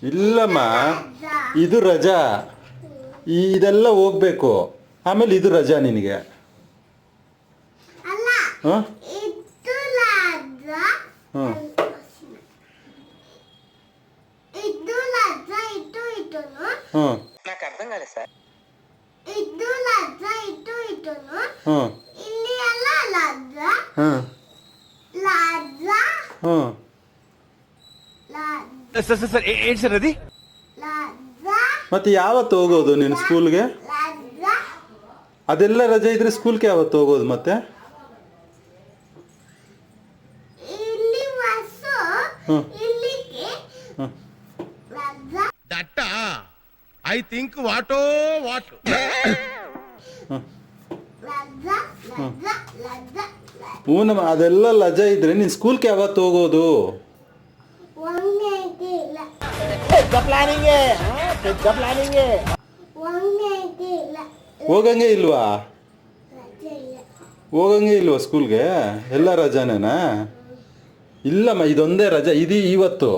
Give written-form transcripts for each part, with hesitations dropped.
ಇಲ್ಲಮ್ಮ, ಇದು ರಜಾ. ಇದೆಲ್ಲ ಹೋಗ್ಬೇಕು, ಆಮೇಲೆ ಇದು ರಜಾ ನಿನಗೆ. ಹಾಂ ಹಾಂ ಹಾಂ ಹಾಂ ಹಾಂ ಮತ್ತೆ ಯಾವತ್ತು ಹೋಗೋದು ನೀನು ಸ್ಕೂಲ್ಗೆ? ಅದೆಲ್ಲ ರಜೆ ಇದ್ರೆ ಸ್ಕೂಲ್ಗೆ ಯಾವತ್ತು ಹೋಗೋದು ಮತ್ತೆ? ದಟ್ಟ ಐ ಥಿಂಕ್ ವಾಟೋ ವಾಟ್. ಹ್ಞೂನಮ್ಮ, ಅದೆಲ್ಲ ರಜೆ ಇದ್ರೆ ನೀನು ಸ್ಕೂಲ್ಗೆ ಯಾವತ್ತು ಹೋಗೋದು? ಹೋಗಂಗೆ ಇಲ್ವಾ? ಹೋಗಂಗೆ ಇಲ್ವಾ ಸ್ಕೂಲ್ಗೆ? ಎಲ್ಲ ರಜಾನೇನಾ? ಇಲ್ಲಮ್ಮ, ಇದೊಂದೇ ರಜೆ. ಇದು ಇವತ್ತು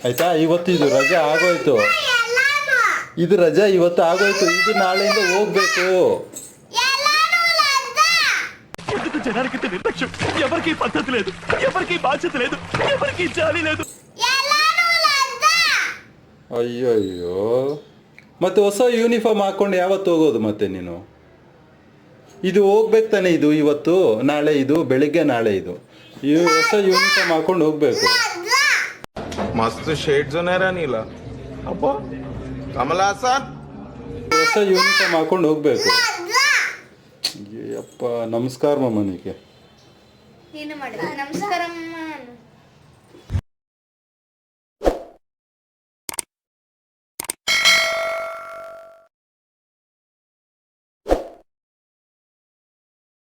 ಆಯ್ತಾ? ಇವತ್ತು ಇದು ರಜೆ ಆಗೋಯ್ತು. ಇದು ರಜೆ ಇವತ್ತು ఆగోಯ್ತು. ఇది నాಳೆಯಿಂದ ಹೋಗ್ಬೇಕು. ఎందుకు జనానికి నిర్లక్ష్యం? ఎవరికి పద్ధతి లేదు, ఎవరికి బాధ్యత లేదు, ఎవరికి జాలి లేదు. ಅಯ್ಯೋ ಅಯ್ಯೋ, ಮತ್ತೆ ಹೊಸ ಯೂನಿಫಾರ್ಮ್ ಹಾಕೊಂಡು ಯಾವತ್ತು ಹೋಗೋದು ಮತ್ತೆ ನೀನು? ಇದು ಹೋಗ್ಬೇಕು ತಾನೆ? ಇದು ಇವತ್ತು ನಾಳೆ, ಇದು ಬೆಳಿಗ್ಗೆ ನಾಳೆ, ಇದು ಹೊಸ ಯೂನಿಫಾರ್ಮ್ ಹಾಕೊಂಡು ಹೋಗ್ಬೇಕು. मस्त शेड जो नाही राणीला अप्पा कमला असा ಹೊಸ ಯೂನಿಫಾರ್ಮ್ ಹಾಕೊಂಡು ಹೋಗ್ಬೇಕು. ಅಪ್ಪ, ನಮಸ್ಕಾರ ಮಮ್ಮನಿಗೆ. ನೀನು ಮಾಡಿ ನಮಸ್ಕಾರ.